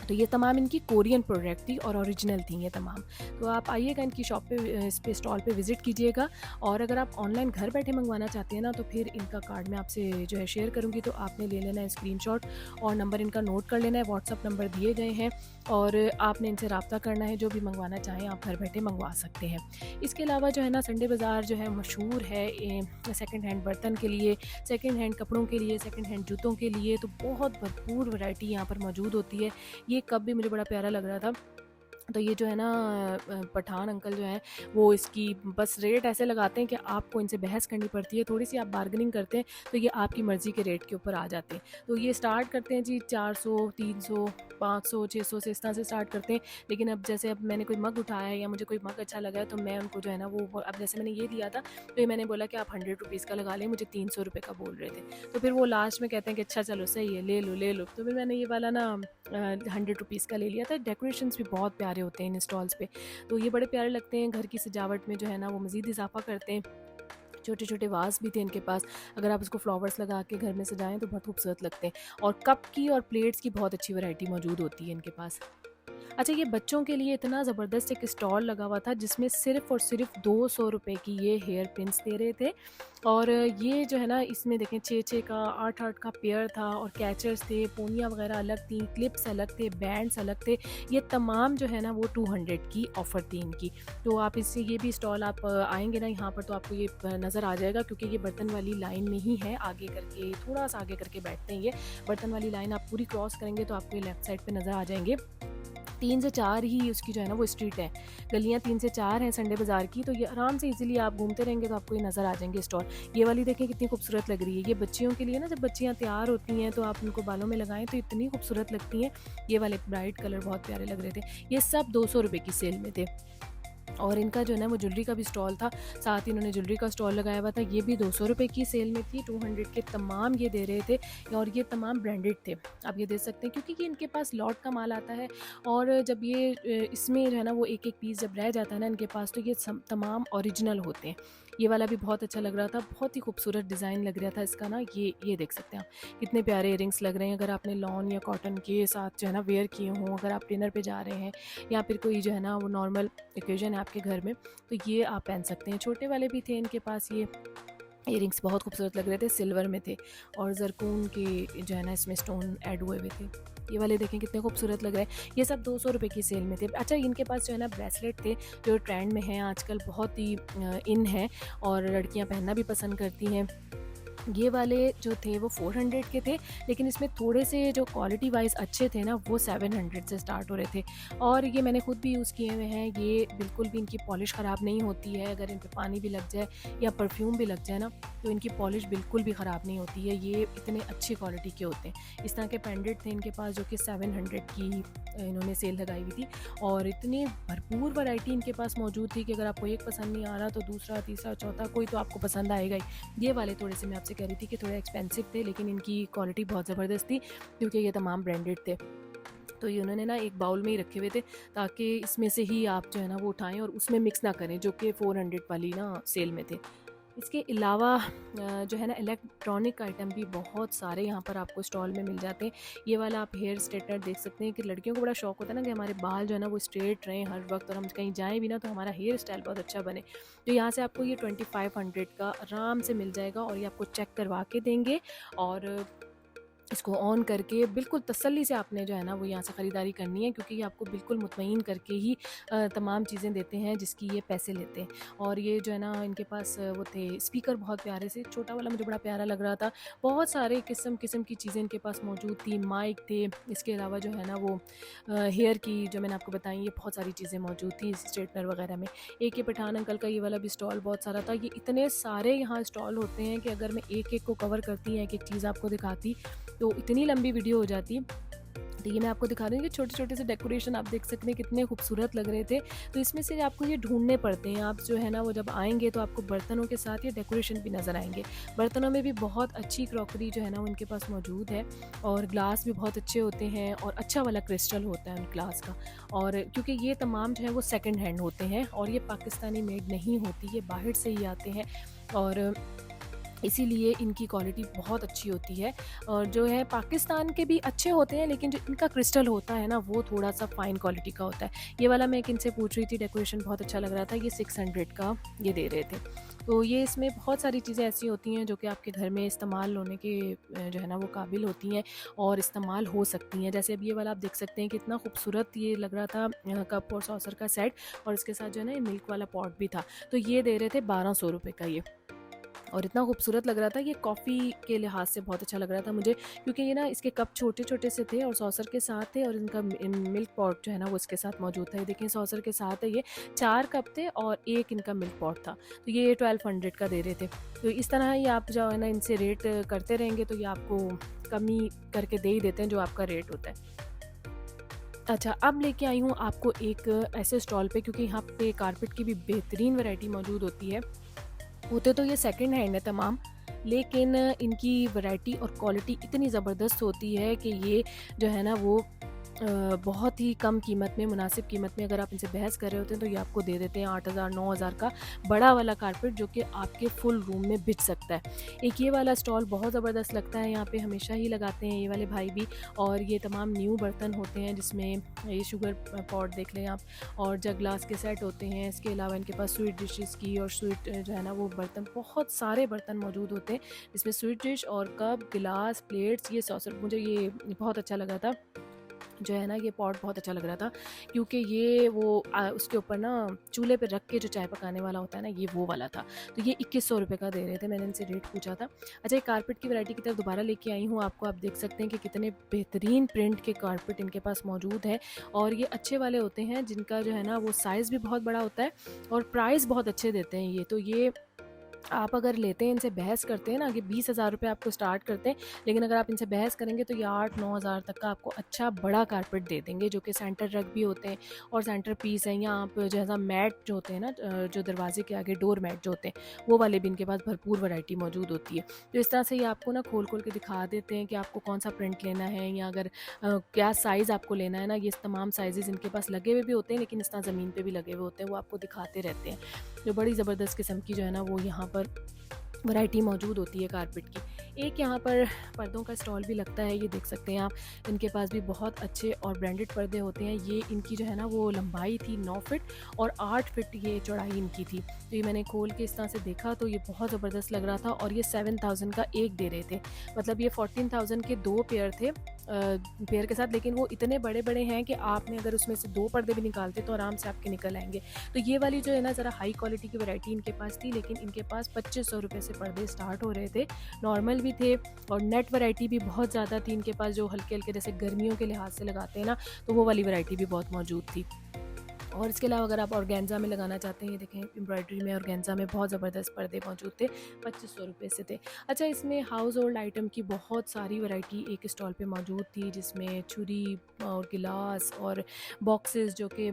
तो ये तमाम इनकी कोरियन प्रोडक्ट थी और ओरिजिनल थी ये तमाम। तो आप आइएगा इनकी शॉप पे, इस पे स्टॉल पे विज़िट कीजिएगा। और अगर आप ऑनलाइन घर बैठे मंगवाना चाहते हैं ना, तो फिर इनका कार्ड मैं आपसे जो है शेयर करूँगी, तो आपने ले लेना है स्क्रीनशॉट और नंबर इनका नोट कर लेना है। व्हाट्सअप नंबर दिए गए हैं और आपने इनसे रब्ता करना है। जो भी मंगवाना चाहें आप घर बैठे मंगवा सकते हैं। इसके अलावा जो है ना, संडे बाज़ार जो है मशहूर है सेकंड हैंड बर्तन के लिए, सेकंड हैंड कपड़ों के लिए, सेकंड हैंड जूतों के लिए। तो बहुत भरपूर वैरायटी यहाँ पर मौजूद होती है। ये कप भी मुझे बड़ा प्यारा लग रहा था। तो ये जो है ना, पठान अंकल जो हैं वो इसकी बस रेट ऐसे लगाते हैं कि आपको इनसे बहस करनी पड़ती है। थोड़ी सी आप बार्गेनिंग करते हैं तो ये आपकी मर्ज़ी के रेट के ऊपर आ जाते हैं। तो ये स्टार्ट करते हैं जी 400, 300, 500, 600 से इस तरह से स्टार्ट करते हैं। लेकिन अब जैसे अब मैंने कोई मग उठाया है या मुझे कोई मग अच्छा लगा है, तो मैं उनको जो है ना वो, अब जैसे मैंने ये लिया था तो ये मैंने बोला कि आप 100 रुपीज़ का लगा लें, मुझे 300 रुपये का बोल रहे थे। तो फिर वो लास्ट में कहते हैं कि अच्छा चलो सही है, ले लो ले लो। तो फिर मैंने ये वाला ना 100 रुपीज़ का ले लिया था। डेकोरेशंस भी बहुत प्यारे होते हैं इन स्टॉल्स पे, तो ये बड़े प्यारे लगते हैं। घर की सजावट में जो है ना वो मज़ीद इजाफा करते हैं। छोटे छोटे वास भी थे इनके पास, अगर आप इसको फ्लावर्स लगा के घर में सजाएं तो बहुत खूबसूरत लगते हैं। और कप की और प्लेट्स की बहुत अच्छी वैरायटी मौजूद होती है इनके पास। अच्छा, ये बच्चों के लिए इतना ज़बरदस्त एक स्टॉल लगा हुआ था जिसमें सिर्फ़ और सिर्फ 200 रुपए की ये हेयर पिन्स दे रहे थे। और ये जो है ना, इसमें देखें 6-6 का 8-8 का पेयर था और कैचर्स थे, पोनियाँ वगैरह अलग थी, क्लिप्स अलग थे, बैंड्स अलग थे। ये तमाम जो है ना वो 200 की ऑफ़र थी इनकी। तो आप इससे ये भी स्टॉल आप आएँगे ना यहाँ पर तो आपको ये नज़र आ जाएगा, क्योंकि ये बर्तन वाली लाइन में ही है। आगे करके थोड़ा सा आगे करके बैठते हैं। ये बर्तन वाली लाइन आप पूरी क्रॉस करेंगे तो आपको ये लेफ़्ट साइड पे नज़र आ जाएंगे। 3 से 4 ही उसकी जो है ना वो स्ट्रीट है, गलियाँ 3 से 4 हैं संडे बाज़ार की। तो ये आराम से इजीली आप घूमते रहेंगे तो आपको ये नज़र आ जाएंगे स्टॉल। ये वाली देखें कितनी खूबसूरत लग रही है। ये बच्चियों के लिए ना, जब बच्चियाँ तैयार होती हैं तो आप उनको बालों में लगाएं तो इतनी खूबसूरत लगती हैं। ये वाले ब्राइट कलर बहुत प्यारे लग रहे थे। ये सब 200 रुपये की सेल में थे। और इनका जो है ना वो ज्वेलरी का भी स्टॉल था, साथ ही इन्होंने ज्वेलरी का स्टॉल लगाया हुआ था। ये भी 200 रुपये की सेल में थी। 200 के तमाम ये दे रहे थे और ये तमाम ब्रांडेड थे। आप ये देख सकते हैं, क्योंकि ये इनके पास लॉट का माल आता है। और जब ये इसमें जो है ना वो एक एक पीस जब रह जाता है ना इनके पास, तो ये तमाम ओरिजिनल होते हैं। ये वाला भी बहुत अच्छा लग रहा था, बहुत ही खूबसूरत डिज़ाइन लग रहा था इसका ना। ये देख सकते हैं आप, कितने प्यारे इयरिंग्स लग रहे हैं। अगर आपने लॉन या कॉटन के साथ जो है ना वेयर किए हों, अगर आप डिनर पे जा रहे हैं या फिर कोई जो है ना वो नॉर्मल ओकेजन है आपके घर में, तो ये आप पहन सकते हैं। छोटे वाले भी थे इनके पास। ये इयरिंग्स बहुत खूबसूरत लग रहे थे, सिल्वर में थे और जरकून के जो है ना इसमें स्टोन ऐड हुए हुए थे। ये वाले देखें कितने खूबसूरत लग रहे हैं। ये सब 200 रुपये की सेल में थे। अच्छा, इनके पास जो है ना ब्रेसलेट थे जो ट्रेंड में हैं आजकल, बहुत ही इन है और लड़कियां पहनना भी पसंद करती हैं। ये वाले जो थे वो 400 के थे, लेकिन इसमें थोड़े से जो क्वालिटी वाइज अच्छे थे ना वो 700 से स्टार्ट हो रहे थे। और ये मैंने खुद भी यूज़ किए हुए हैं। ये बिल्कुल भी इनकी पॉलिश ख़राब नहीं होती है। अगर इन पे पानी भी लग जाए या परफ्यूम भी लग जाए ना, तो इनकी पॉलिश बिल्कुल भी ख़राब नहीं होती है। ये इतने अच्छी क्वालिटी के होते हैं। इस तरह के पेंडेंट थे इनके पास जो कि 700 की इन्होंने सेल लगाई हुई थी। और इतनी भरपूर वैरायटी इनके पास मौजूद थी कि अगर आपको एक पसंद नहीं आ रहा तो दूसरा, तीसरा, चौथा कोई तो आपको पसंद आएगा ही। ये वाले थोड़े से मैं आपसे कह रही थी कि थोड़े एक्सपेंसिव थे, लेकिन इनकी क्वालिटी बहुत ज़बरदस्त थी क्योंकि ये तमाम ब्रांडेड थे। तो ये उन्होंने ना एक बाउल में ही रखे हुए थे ताकि इसमें से ही आप जो है ना वो उठाएं और उसमें मिक्स ना करें, जो कि 400 वाली ना सेल में थे। इसके अलावा जो है ना इलेक्ट्रॉनिक आइटम भी बहुत सारे यहाँ पर आपको स्टॉल में मिल जाते हैं। ये वाला आप हेयर स्ट्रेटनर देख सकते हैं कि लड़कियों को बड़ा शौक होता है ना कि हमारे बाल जो है ना वो स्ट्रेट रहें हर वक्त, और हम कहीं जाएं भी ना तो हमारा हेयर स्टाइल बहुत अच्छा बने। तो यहाँ से आपको ये 2500 का आराम से मिल जाएगा और ये आपको चेक करवा के देंगे। और इसको ऑन करके बिल्कुल तसल्ली से आपने जो है ना वो यहाँ से ख़रीदारी करनी है, क्योंकि ये आपको बिल्कुल मुतमईन करके ही तमाम चीज़ें देते हैं जिसकी ये पैसे लेते हैं। और ये जो है ना इनके पास वो थे स्पीकर बहुत प्यारे से, छोटा वाला मुझे बड़ा प्यारा लग रहा था। बहुत सारे किस्म किस्म की चीज़ें इनके पास मौजूद थी, माइक थे। इसके अलावा जो है ना वो हेयर की जो मैंने आपको बताई ये बहुत सारी चीज़ें मौजूद थी स्ट्रेटनर वगैरह में। एक ये पठान अंकल का ये वाला भी स्टॉल बहुत सारा था। ये इतने सारे यहाँ स्टॉल होते हैं कि अगर मैं एक एक को कवर करती हैं, एक एक चीज़ आपको दिखाती तो इतनी लंबी वीडियो हो जाती। तो ये मैं आपको दिखा रही हूँ कि छोटे छोटे से डेकोरेशन आप देख सकते हैं कितने खूबसूरत लग रहे थे। तो इसमें से आपको ये ढूंढने पड़ते हैं। आप जो है ना वो जब आएंगे तो आपको बर्तनों के साथ ये डेकोरेशन भी नज़र आएंगे। बर्तनों में भी बहुत अच्छी क्रॉकरी जो है ना उनके पास मौजूद है और ग्लास भी बहुत अच्छे होते हैं और अच्छा वाला क्रिस्टल होता है उन ग्लास का। और क्योंकि ये तमाम जो है वो सेकेंड हैंड होते हैं और ये पाकिस्तानी मेड नहीं होती, ये बाहर से ही आते हैं। और इसीलिए इनकी क्वालिटी बहुत अच्छी होती है। और जो है पाकिस्तान के भी अच्छे होते हैं, लेकिन जो इनका क्रिस्टल होता है ना वो थोड़ा-सा फ़ाइन क्वालिटी का होता है। ये वाला मैं एक इनसे पूछ रही थी, डेकोरेशन बहुत अच्छा लग रहा था, ये 600 का ये दे रहे थे। तो ये इसमें बहुत सारी चीज़ें ऐसी होती हैं जो कि आपके घर में इस्तेमाल होने के जो है ना वो काबिल होती हैं और इस्तेमाल हो सकती हैं। जैसे अब ये वाला आप देख सकते हैं कितना खूबसूरत ये लग रहा था, कप और सॉसर का सेट, और इसके साथ जो है ना ये मिल्क वाला पॉट भी था। तो ये दे रहे थे 1200 रुपए का ये, और इतना खूबसूरत लग रहा था। ये कॉफ़ी के लिहाज से बहुत अच्छा लग रहा था मुझे, क्योंकि ये ना इसके कप छोटे-छोटे से थे और सॉसर के साथ थे, और इनका मिल्क पॉट जो है ना वो इसके साथ मौजूद था। ये देखिए सॉसर के साथ है ये, 4 कप थे और 1 इनका मिल्क पॉट था। तो ये 1200 का दे रहे थे। तो इस तरह ही आप जो है ना इनसे रेट करते रहेंगे तो ये आपको कमी करके दे ही देते हैं जो आपका रेट होता है। अच्छा, अब लेके आई हूँ आपको एक ऐसे स्टॉल पे, क्योंकि यहाँ पे कारपेट की भी बेहतरीन वैरायटी मौजूद होती है। होते तो ये सेकंड हैंड है तमाम, लेकिन इनकी वैरायटी और क्वालिटी इतनी ज़बरदस्त होती है कि ये जो है ना वो बहुत ही कम कीमत में, मुनासिब कीमत में, अगर आप इनसे बहस कर रहे होते हैं तो ये आपको दे देते हैं 8000 9000 का बड़ा वाला कारपेट, जो कि आपके फुल रूम में बिछ सकता है। एक ये वाला स्टॉल बहुत ज़बरदस्त लगता है, यहाँ पे हमेशा ही लगाते हैं ये वाले भाई भी, और ये तमाम न्यू बर्तन होते हैं जिसमें ये शुगर पॉट देख लें आप, और जग ग्लास के सेट होते हैं। इसके अलावा इनके पास स्वीट डिशेस की और स्वीट जो है ना वो बर्तन, बहुत सारे बर्तन मौजूद होते हैं जिसमें स्वीट डिश और कप, गिलास, प्लेट्स, ये सॉसर, मुझे ये बहुत अच्छा लगा था जो है ना, ये पॉट बहुत अच्छा लग रहा था, क्योंकि ये वो उसके ऊपर ना चूल्हे पे रख के जो चाय पकाने वाला होता है ना, ये वो वाला था। तो ये 2100 रुपये का दे रहे थे, मैंने इनसे रेट पूछा था। अच्छा, ये कारपेट की वैरायटी की तरफ दोबारा लेके आई हूँ आपको। आप देख सकते हैं कि कितने बेहतरीन प्रिंट के कारपेट इनके पास मौजूद है, और ये अच्छे वाले होते हैं जिनका जो है ना वो साइज़ भी बहुत बड़ा होता है और प्राइस बहुत अच्छे देते हैं ये। तो ये आप अगर लेते हैं, इनसे बहस करते हैं ना कि 20,000 रुपये आपको स्टार्ट करते हैं, लेकिन अगर आप इनसे बहस करेंगे तो ये 8-9 हज़ार तक का आपको अच्छा बड़ा कारपेट दे देंगे, जो कि सेंटर रग भी होते हैं और सेंटर पीस हैं। या आप जैसा मैट जो होते हैं ना, जो दरवाजे के आगे डोर मैट जो होते हैं, वो वाले भी इनके पास भरपूर वैरायटी मौजूद होती है। तो इस तरह से ये आपको ना खोल खोल के दिखा देते हैं कि आपको कौन सा प्रिंट लेना है, या अगर क्या साइज़ आपको लेना है ना। ये तमाम साइज़ इनके पास लगे हुए भी होते हैं, लेकिन इस तरह ज़मीन पर भी लगे हुए होते हैं, वो आपको दिखाते रहते हैं। जो बड़ी ज़बरदस्त किस्म की जो है ना वो यहाँ पर वैरायटी मौजूद होती है कारपेट की। एक यहाँ पर पर्दों का स्टॉल भी लगता है, ये देख सकते हैं आप। इनके पास भी बहुत अच्छे और ब्रांडेड पर्दे होते हैं। ये इनकी जो है ना वो लंबाई थी 9 फिट और 8 फिट ये चौड़ाई इनकी थी। तो ये मैंने खोल के इस तरह से देखा तो ये बहुत ज़बरदस्त लग रहा था, और ये 7000 का एक दे रहे थे। मतलब ये 14000 के 2 पेयर थे पेयर के साथ, लेकिन वो इतने बड़े बड़े हैं कि आपने अगर उसमें से 2 पर्दे भी निकालते तो आराम से आपके निकल आएंगे। तो ये वाली जो है ना ज़रा हाई क्वालिटी की वैरायटी इनके पास थी, लेकिन इनके पास 2500 रुपये से पर्दे स्टार्ट हो रहे थे। नॉर्मल भी थे और नेट वैरायटी भी बहुत ज़्यादा थी इनके पास, जो हल्के हल्के जैसे गर्मियों के लिहाज से लगाते हैं ना, तो वो वाली वैरायटी भी बहुत मौजूद थी। और इसके अलावा अगर आप ऑर्गेन्जा में लगाना चाहते हैं, ये देखें एम्ब्रॉयडरी में ऑर्गेन्जा में बहुत ज़बरदस्त पर्दे मौजूद थे, 2500 रुपये से थे। अच्छा, इसमें हाउस होल्ड आइटम की बहुत सारी वैरायटी एक स्टॉल पे मौजूद थी, जिसमें छुरी और गिलास और बॉक्सेस जो कि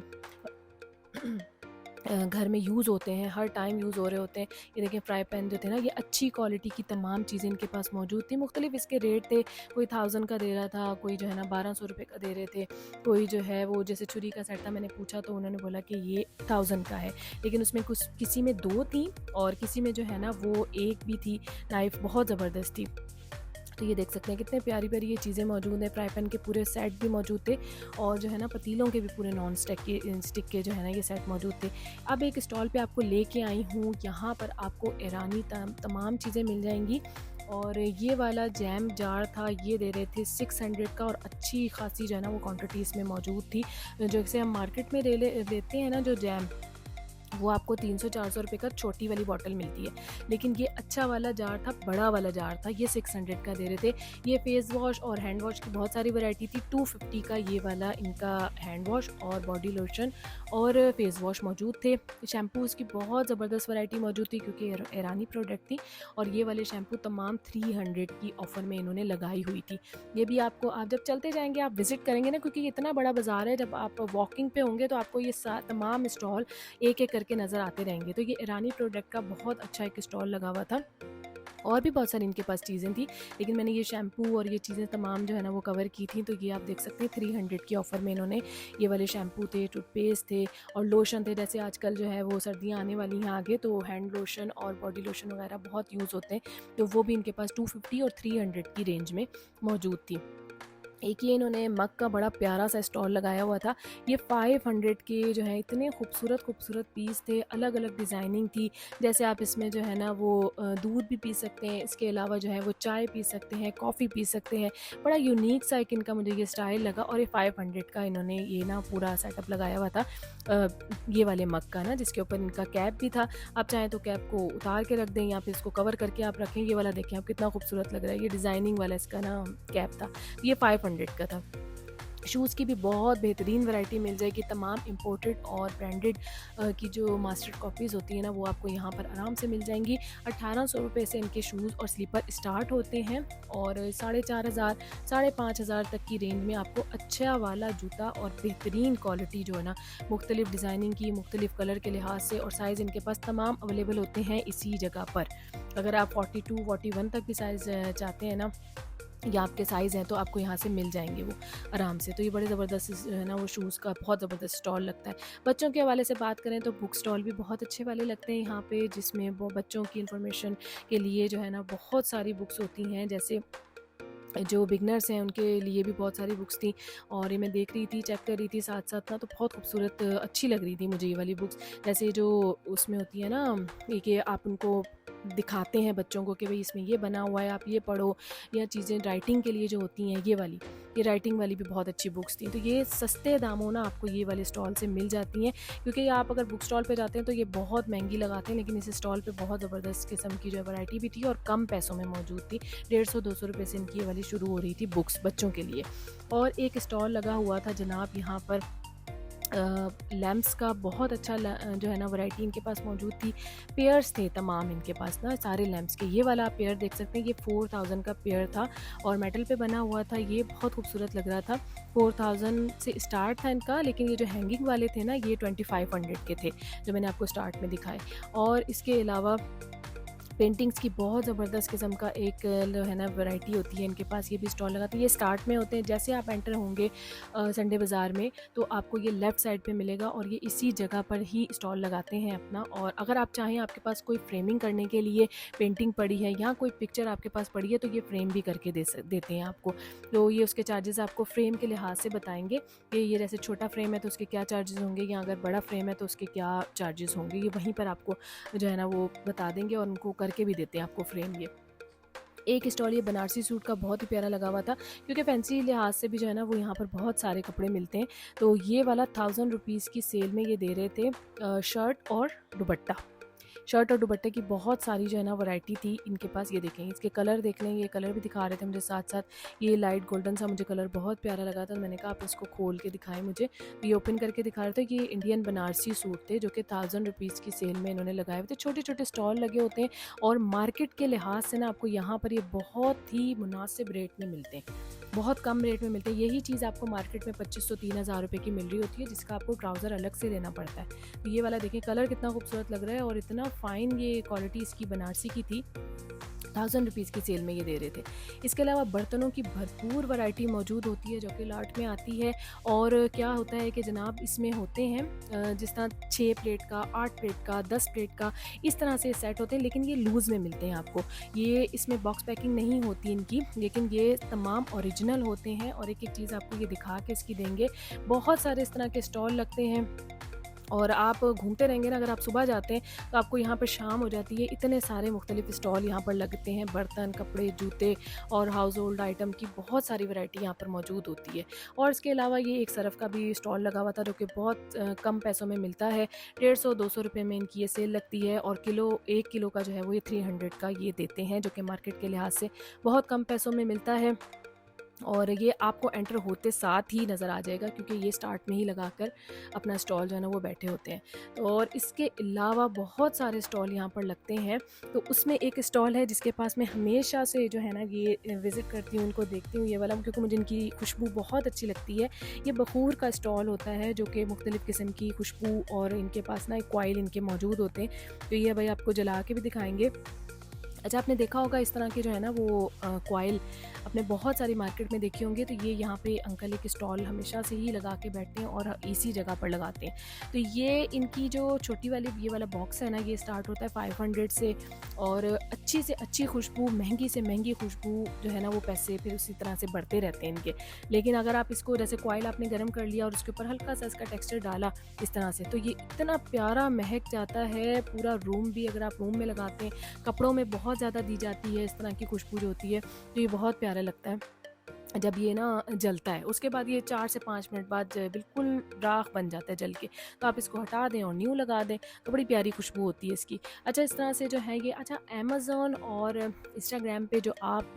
घर में यूज़ होते हैं, हर टाइम यूज़ हो रहे होते हैं। ये देखें फ्राई पैन जो थे ना, ये अच्छी क्वालिटी की तमाम चीज़ें इनके पास मौजूद थी। मुख्तलिफ इसके रेट थे, कोई 1000 का दे रहा था, कोई जो है ना 1200 रुपये का दे रहे थे, कोई जो है वो जैसे छुरी का सेट था, मैंने पूछा तो उन्होंने बोला कि ये 1000 का है, लेकिन उसमें कुछ किसी में 2 थी और किसी में जो है ना वो 1 भी थी। नाइफ़ बहुत ज़बरदस्त थी। तो ये देख सकते हैं कितने प्यारी प्यारी ये चीज़ें मौजूद हैं। फ्राई पैन के पूरे सेट भी मौजूद थे, और जो है ना पतीलों के भी पूरे नॉन स्टिक के जो है ना ये सेट मौजूद थे। अब एक स्टॉल पे आपको लेके आई हूँ, यहाँ पर आपको ईरानी तमाम चीज़ें मिल जाएंगी। और ये वाला जैम जार था, ये दे रहे थे 600 का, और अच्छी खासी जो है ना वो क्वान्टिटी इसमें मौजूद थी। जैसे हम मार्केट में लेते हैं ना जो जैम, वो आपको 300-400 रुपये का छोटी वाली बॉटल मिलती है, लेकिन ये अच्छा वाला जार था, बड़ा वाला जार था, ये 600 का दे रहे थे। ये फेस वॉश और हैंड वॉश की बहुत सारी वैरायटी थी। 250 का ये वाला इनका हैंड वॉश और बॉडी लोशन और फेस वॉश मौजूद थे। शैम्पूज़ की बहुत ज़बरदस्त वैरायटी मौजूद थी, क्योंकि ईरानी प्रोडक्ट थी, और ये वाले शैम्पू तमाम 300 की ऑफ़र में इन्होंने लगाई हुई थी। ये भी आपको, आप जब चलते जाएंगे, आप विज़िट करेंगे ना, क्योंकि ये इतना बड़ा बाज़ार है, जब आप वॉकिंग पे होंगे तो आपको ये तमाम स्टॉल एक एक करके नज़र आते रहेंगे। तो ये ईरानी प्रोडक्ट का बहुत अच्छा एक स्टॉल लगा हुआ था, और भी बहुत सारी इनके पास चीज़ें थी, लेकिन मैंने ये शैम्पू और ये चीज़ें तमाम जो है ना वो कवर की थी। तो ये आप देख सकते हैं 300 की ऑफ़र में इन्होंने ये वाले शैम्पू थे, टूथपेस्ट थे और लोशन थे। जैसे आजकल जो है वो सर्दियाँ आने वाली हैं आगे, तो हैंड लोशन और बॉडी लोशन वगैरह बहुत यूज़ होते हैं, तो वो भी इनके पास 250 और 300 की रेंज में मौजूद थी। एक ये इन्होंने मग का बड़ा प्यारा सा स्टॉल लगाया हुआ था। ये 500 के जो है इतने खूबसूरत पीस थे, अलग अलग डिज़ाइनिंग थी। जैसे आप इसमें जो है ना वो दूध भी पी सकते हैं, इसके अलावा जो है वो चाय पी सकते हैं, कॉफ़ी पी सकते हैं। बड़ा यूनिक सा एक इनका मुझे ये स्टाइल लगा और ये 500 का इन्होंने ये ना पूरा सेटअप लगाया हुआ था ये वाले मग का ना, जिसके ऊपर इनका कैप भी था। आप चाहें तो कैप को उतार के रख दें या फिर इसको कवर करके आप रखें। ये वाला देखें आप कितना खूबसूरत लग रहा है, ये डिज़ाइनिंग वाला इसका ना कैप था। ये 500 का था। शूज़ की भी बहुत बेहतरीन वैरायटी मिल जाएगी। तमाम इंपोर्टेड और ब्रांडेड की जो मास्टर कॉपीज़ होती है ना वो आपको यहाँ पर आराम से मिल जाएंगी। 1800 रुपये से इनके शूज़ और स्लीपर स्टार्ट होते हैं और 4500 5,500 तक की रेंज में आपको अच्छा वाला जूता और बेहतरीन क्वालिटी जो है ना मुख्तलिफ डिज़ाइनिंग की, मुख्तलिफ कलर के लिहाज से और साइज़ इनके पास तमाम अवेलेबल होते हैं इसी जगह पर। अगर आप 42 41 तक भी साइज़ चाहते हैं ना या आपके साइज़ हैं तो आपको यहाँ से मिल जाएंगे वो आराम से। तो ये बड़े ज़बरदस्त जो है ना वो शूज़ का बहुत ज़बरदस्त स्टॉल लगता है। बच्चों के हवाले से बात करें तो बुक स्टॉल भी बहुत अच्छे वाले लगते हैं यहाँ पे, जिसमें वो बच्चों की इन्फॉर्मेशन के लिए जो है ना बहुत सारी बुक्स होती हैं। जैसे जो बिगनर्स हैं उनके लिए भी बहुत सारी बुक्स थी और ये मैं देख रही थी, चेक कर रही थी साथ साथ ना, तो बहुत खूबसूरत अच्छी लग रही थी मुझे ये वाली बुक्स। जैसे जो उसमें होती है ना ये कि आप उनको दिखाते हैं बच्चों को कि भाई इसमें ये बना हुआ है, आप ये पढ़ो, या चीज़ें राइटिंग के लिए जो होती हैं ये राइटिंग वाली भी बहुत अच्छी बुक्स थी। तो ये सस्ते दामों ना आपको ये वाले स्टॉल से मिल जाती हैं, क्योंकि आप अगर बुक स्टॉल पे जाते हैं तो ये बहुत महंगी लगाते हैं, लेकिन इस स्टॉल पे बहुत ज़बरदस्त किस्म की जो वैरायटी भी थी और कम पैसों में मौजूद थी। 150-200 रुपये से इनकी ये वाली शुरू हो रही थी बुक्स बच्चों के लिए। और एक स्टॉल लगा हुआ था जनाब यहाँ पर लैम्प्स का, बहुत अच्छा जो है ना वैरायटी इनके पास मौजूद थी। पेयर्स थे तमाम इनके पास ना सारे लैम्प्स के। ये वाला आप पेयर देख सकते हैं, ये 4000 का पेयर था और मेटल पे बना हुआ था। ये बहुत खूबसूरत लग रहा था। 4000 से स्टार्ट था इनका, लेकिन ये जो हैंगिंग वाले थे ना ये 2500 के थे जो मैंने आपको स्टार्ट में दिखाए। और इसके अलावा पेंटिंग्स की बहुत ज़बरदस्त किस्म का एक जो है ना वैरायटी होती है इनके पास, ये भी स्टॉल लगाते हैं। ये स्टार्ट में होते हैं, जैसे आप एंटर होंगे संडे बाज़ार में तो आपको ये लेफ़्ट साइड पे मिलेगा और ये इसी जगह पर ही स्टॉल लगाते हैं अपना। और अगर आप चाहें आपके पास कोई फ्रेमिंग करने के लिए पेंटिंग पड़ी है या कोई पिक्चर आपके पास पड़ी है तो ये फ्रेम भी करके देते हैं आपको। तो ये उसके चार्जेस आपको फ्रेम के लिहाज से बताएंगे कि ये जैसे छोटा फ्रेम है तो उसके क्या चार्जेस होंगे, या अगर बड़ा फ्रेम है तो उसके क्या चार्जेस होंगे, ये वहीं पर आपको जो है ना वो बता देंगे और उनको करके भी देते हैं आपको फ्रेम। ये एक स्टॉल ये बनारसी सूट का बहुत ही प्यारा लगा हुआ था, क्योंकि फैंसी लिहाज से भी जो है ना वो यहाँ पर बहुत सारे कपड़े मिलते हैं। तो ये वाला 1000 रुपीज़ की सेल में ये दे रहे थे शर्ट और दुपट्टे की बहुत सारी जो है ना वैरायटी थी इनके पास। ये देखें, इसके कलर देख लें, ये कलर भी दिखा रहे थे मुझे साथ साथ। ये लाइट गोल्डन सा मुझे कलर बहुत प्यारा लगा था, तो मैंने कहा आप इसको खोल के दिखाएं मुझे। तो ये ओपन करके दिखा रहे थे कि ये इंडियन बनारसी सूट थे जो कि 1000 रुपीज़ की सेल में इन्होंने लगाए हुए थे। छोटे छोटे स्टॉल लगे होते हैं और मार्केट के लिहाज से ना आपको यहाँ पर ये बहुत ही मुनासिब रेट में मिलते हैं, बहुत कम रेट में मिलते हैं। यही चीज़ आपको मार्केट में 2500-3000 रुपये की मिल रही होती है, जिसका आपको ट्राउज़र अलग से लेना पड़ता है। तो ये वाला देखें, कलर कितना खूबसूरत लग रहा है और इतना फ़ाइन ये क्वालिटी इसकी बनारसी की थी। 1000 रुपीज़ की सेल में ये दे रहे थे। इसके अलावा बर्तनों की भरपूर वैरायटी मौजूद होती है जो कि लॉट में आती है। और क्या होता है कि जनाब इसमें होते हैं जिस तरह 6 प्लेट का, 8 प्लेट का, 10 प्लेट का, इस तरह से सेट होते हैं, लेकिन ये लूज़ में मिलते हैं आपको। ये इसमें बॉक्स पैकिंग नहीं होती इनकी, लेकिन ये तमाम ओरिजिनल होते हैं और एक एक चीज़ आपको ये दिखा के इसकी देंगे। बहुत सारे इस तरह के स्टॉल लगते हैं और आप घूमते रहेंगे ना, अगर आप सुबह जाते हैं तो आपको यहाँ पर शाम हो जाती है। इतने सारे मुख्तलिफ स्टॉल यहाँ पर लगते हैं, बर्तन, कपड़े, जूते और हाउस होल्ड आइटम की बहुत सारी वैरायटी यहाँ पर मौजूद होती है। और इसके अलावा ये एक सरफ़ का भी स्टॉल लगा हुआ था जो कि बहुत कम पैसों में मिलता है। 150-200 रुपये में इनकी ये सेल लगती है और 1 किलो का जो है वो ये 300 का ये देते हैं, जो कि मार्केट के लिहाज से बहुत कम पैसों में मिलता है। और ये आपको एंटर होते साथ ही नज़र आ जाएगा, क्योंकि ये स्टार्ट में ही लगाकर अपना स्टॉल जो है ना वो बैठे होते हैं। तो और इसके अलावा बहुत सारे स्टॉल यहाँ पर लगते हैं। तो उसमें एक स्टॉल है जिसके पास मैं हमेशा से जो है ना ये विज़िट करती हूँ, उनको देखती हूँ ये वाला, क्योंकि मुझे इनकी खुशबू बहुत अच्छी लगती है। ये बखूर का स्टॉल होता है जो कि मुख्तलिफ़ किस्म की खुशबू और इनके पास ना एक कॉइल इनके मौजूद होते हैं। तो ये भाई आपको जला के भी दिखाएँगे। अच्छा, आपने देखा होगा इस तरह के जो है ना वो कॉइल आपने बहुत सारी मार्केट में देखे होंगे। तो ये यहाँ पे अंकल एक स्टॉल हमेशा से ही लगा के बैठते हैं और इसी जगह पर लगाते हैं। तो ये इनकी जो छोटी वाली ये वाला बॉक्स है ना, ये स्टार्ट होता है 500 से, और अच्छी से अच्छी खुशबू, महंगी से महंगी खुशबू जो है ना वो पैसे फिर उसी तरह से बढ़ते रहते हैं इनके। लेकिन अगर आप इसको जैसे कॉइल आपने गर्म कर लिया और उसके ऊपर हल्का सा इसका टेक्सचर डाला इस तरह से, तो ये इतना प्यारा महक जाता है। पूरा रूम भी अगर आप रूम में लगाते हैं, कपड़ों में बहुत ज़्यादा दी जाती है इस तरह की खुशबू जो होती है, तो ये बहुत प्यारा लगता है जब ये ना जलता है। उसके बाद ये 4 से 5 मिनट बाद बिल्कुल राख बन जाता है जल के, तो आप इसको हटा दें और न्यू लगा दें, तो बड़ी प्यारी खुशबू होती है इसकी। अच्छा, इस तरह से जो है ये, अच्छा अमेज़न और इंस्टाग्राम पे जो आप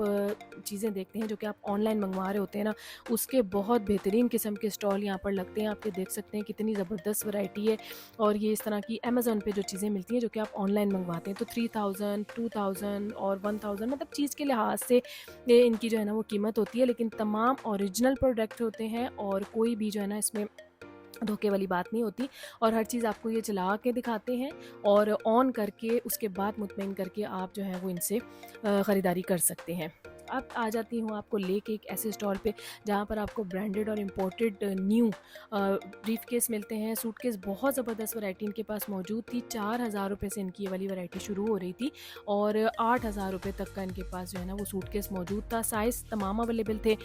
चीज़ें देखते हैं जो कि आप ऑनलाइन मंगवा रहे होते हैं ना, उसके बहुत बेहतरीन किस्म के स्टॉल यहाँ पर लगते हैं। आप ये देख सकते हैं कितनी ज़बरदस्त वैरायटी है। और ये इस तरह की अमेज़न पे जो चीज़ें मिलती हैं जो कि आप ऑनलाइन मंगवाते हैं, तो 3000, 2000 और 1000 मतलब चीज़ के लिहाज से ये इनकी जो है ना वो कीमत होती है। लेकिन तमाम ओरिजिनल प्रोडक्ट होते हैं और कोई भी जो है ना इसमें धोखे वाली बात नहीं होती। और हर चीज़ आपको ये चला के दिखाते हैं और ऑन करके उसके बाद मुतमईन करके आप जो है वो इनसे ख़रीदारी कर सकते हैं। अब आ जाती हूँ आपको लेके एक ऐसे स्टॉल पे जहाँ पर आपको ब्रांडेड और इम्पोर्टेड न्यू ब्रीफ केस मिलते हैं। सूटकेस बहुत ज़बरदस्त वैरायटी इनके पास मौजूद थी। 4000 रुपये से इनकी ये वाली वैरायटी शुरू हो रही थी और 8000 रुपये तक का इनके पास जो है ना वो सूटकेस मौजूद था। साइज़ तमाम अवेलेबल थे,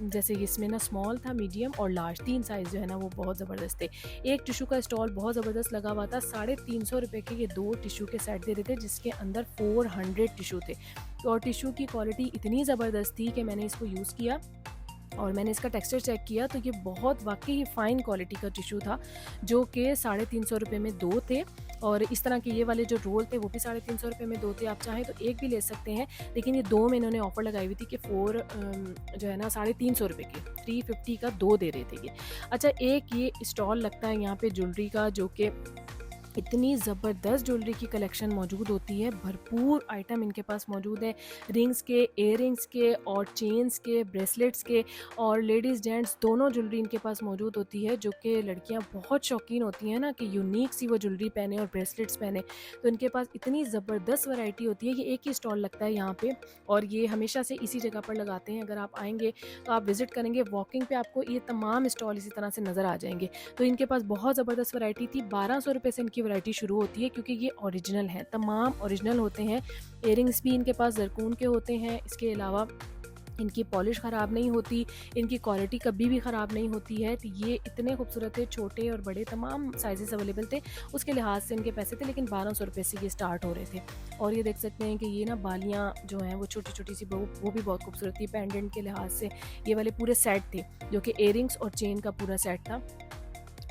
जैसे इसमें ना स्मॉल था, मीडियम और लार्ज, 3 साइज़ जो है ना वो बहुत ज़बरदस्त थे। एक टिशू का स्टॉल बहुत ज़बरदस्त लगा हुआ था। 350 रुपये के ये 2 टिशू के सेट दे रहे थे जिसके अंदर 400 टिशू थे। और टिशू की क्वालिटी इतनी ज़बरदस्त थी कि मैंने इसको यूज़ किया और मैंने इसका टेक्सचर चेक किया, तो ये बहुत वाकई ही फ़ाइन क्वालिटी का टिशू था, जो कि 350 रुपये में 2 थे। और इस तरह के ये वाले जो रोल थे वो भी 350 रुपये में 2 थे। आप चाहें तो एक भी ले सकते हैं, लेकिन ये 2 में इन्होंने ऑफ़र लगाई हुई थी कि 4 जो है ना 350 रुपये के 350 का 2 दे रहे थे ये। अच्छा, एक ये स्टॉल लगता है यहाँ पे ज्वेलरी का, जो कि इतनी ज़बरदस्त ज्वेलरी की कलेक्शन मौजूद होती है। भरपूर आइटम इनके पास मौजूद है, रिंग्स के, इयररिंग्स के और चेन्स के, ब्रेसलेट्स के, और लेडीज़ जेंट्स दोनों ज्वेलरी इनके पास मौजूद होती है, जो कि लड़कियां बहुत शौकीन होती हैं ना कि यूनिक सी वो ज्वेलरी पहने और ब्रेसलेट्स पहने। तो इनके पास इतनी ज़बरदस्त वैरायटी होती है। ये एक ही स्टॉल लगता है यहाँ पे और ये हमेशा से इसी जगह पर लगाते हैं। अगर आप आएंगे तो आप विज़िट करेंगे, वॉकिंग पे आपको ये तमाम स्टॉल इसी तरह से नज़र आ जाएंगे। तो इनके पास बहुत ज़बरदस्त वैरायटी थी। 1200 रुपये से इनकी वैरायटी शुरू होती है, क्योंकि ये ओरिजिनल हैं, तमाम ओरिजिनल होते हैं। इयररिंग्स भी इनके पास ज़रकून के होते हैं। इसके अलावा इनकी पॉलिश ख़राब नहीं होती, इनकी क्वालिटी कभी भी ख़राब नहीं होती है। तो ये इतने खूबसूरत थे, छोटे और बड़े तमाम साइजेस अवेलेबल थे। उसके लिहाज से इनके पैसे थे, लेकिन 1200 रुपये से ये स्टार्ट हो रहे थे। और ये देख सकते हैं कि ये ना बालियाँ जो हैं वो छोटी छोटी सी, वो भी बहुत खूबसूरत थी। पेंडेंट के लिहाज से ये वाले पूरे सेट थे, जो कि इयररिंग्स और चेन का पूरा सेट था।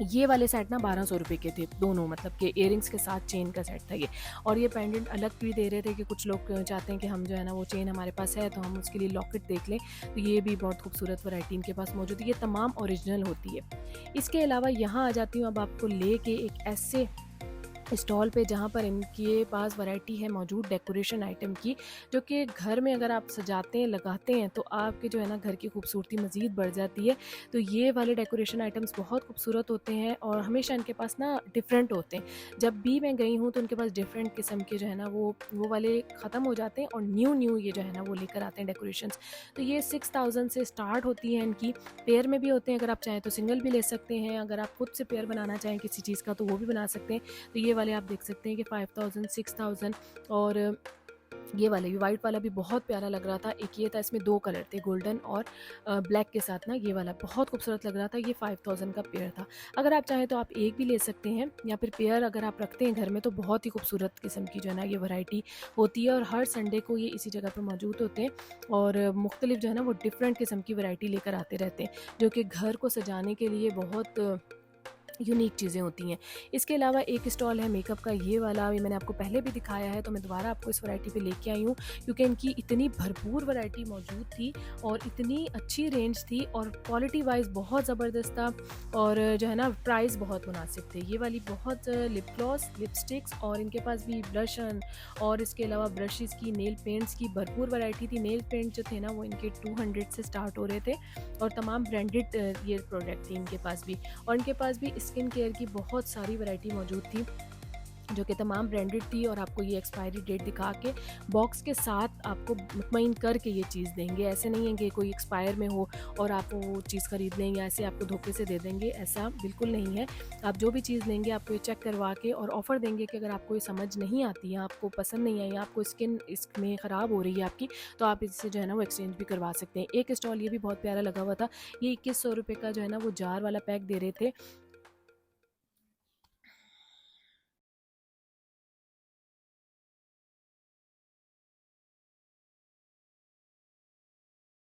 ये वाले सेट ना 1200 रुपये के थे दोनों, मतलब कि इयररिंग्स के साथ चेन का सेट था ये। और ये पेंडेंट अलग भी दे रहे थे कि कुछ लोग चाहते हैं कि हम जो है ना वो चेन हमारे पास है तो हम उसके लिए लॉकेट देख लें। तो ये भी बहुत खूबसूरत वैरायटी इनके पास मौजूद है। ये तमाम ओरिजिनल होती है। इसके अलावा यहाँ आ जाती हूँ अब आपको लेके एक ऐसे स्टॉल पे जहाँ पर इनके पास वैरायटी है मौजूद डेकोरेशन आइटम की, जो कि घर में अगर आप सजाते हैं, लगाते हैं, तो आपके जो है ना घर की खूबसूरती मज़ीद बढ़ जाती है। तो ये वाले डेकोरेशन आइटम्स बहुत खूबसूरत होते हैं और हमेशा इनके पास ना डिफरेंट होते हैं। जब भी मैं गई हूँ तो उनके पास डिफरेंट किस्म के जो है ना वो वाले ख़त्म हो जाते हैं और न्यू ये जो है ना वो लेकर आते हैं डेकोरेशंस। तो ये 6000 से स्टार्ट होती है इनकी। पेयर में भी होते हैं, अगर आप चाहें तो सिंगल भी ले सकते हैं। अगर आप खुद से पेयर बनाना चाहें किसी चीज़ का तो वो भी बना सकते हैं। तो ये वाले आप देख सकते हैं कि 5000, 6000 और ये वाले भी, वाइट वाला भी बहुत प्यारा लग रहा था। एक ये था, इसमें 2 कलर थे, गोल्डन और ब्लैक के साथ ना, ये वाला बहुत खूबसूरत लग रहा था। ये 5000 का पेयर था। अगर आप चाहें तो आप एक भी ले सकते हैं, या फिर पेयर अगर आप रखते हैं घर में तो बहुत ही खूबसूरत किस्म की जो है ना ये वैरायटी होती है। और हर संडे को ये इसी जगह पर मौजूद होते हैं और मुख्तलिफ जो है ना वो डिफरेंट किस्म की वैरायटी लेकर आते रहते हैं, जो कि घर को सजाने के लिए बहुत यूनिक चीज़ें होती हैं। इसके अलावा एक स्टॉल है मेकअप का, ये वाला ये मैंने आपको पहले भी दिखाया है, तो मैं दोबारा आपको इस वैरायटी पे लेके आई हूँ, क्योंकि इनकी इतनी भरपूर वैरायटी मौजूद थी और इतनी अच्छी रेंज थी और क्वालिटी वाइज बहुत ज़बरदस्त था और जो है ना प्राइस बहुत मुनासिब थे। ये वाली बहुत लिप ग्लॉस, लिपस्टिक्स और इनके पास भी ब्लशन और इसके अलावा ब्रशेज़ की, नेल पेंट्स की भरपूर वैरायटी थी। नेल पेंट जो थे ना वो इनके 200 से स्टार्ट हो रहे थे और तमाम ब्रांडेड ये प्रोडक्ट थी इनके पास भी। और इनके पास भी स्किन केयर की बहुत सारी वैरायटी मौजूद थी। जो कि तमाम ब्रांडेड थी, और आपको ये एक्सपायरी डेट दिखा के बॉक्स के साथ आपको मुतमईन करके ये चीज़ देंगे। ऐसे नहीं है कि कोई एक्सपायर में हो और आप वो चीज़ ख़रीद लें या ऐसे आपको धोखे से दे देंगे, ऐसा बिल्कुल नहीं है। आप जो भी चीज़ लेंगे आपको ये चेक करवा के और ऑफ़र देंगे कि अगर आपको ये समझ नहीं आती है, आपको पसंद नहीं आई या आपको स्किन इसमें ख़राब हो रही है आपकी, तो आप इससे जो है ना वो एक्सचेंज भी करवा सकते हैं। एक स्टॉल ये भी बहुत प्यारा लगा हुआ था, ये 2100 रुपये का जो है ना वो जार वाला पैक दे रहे थे,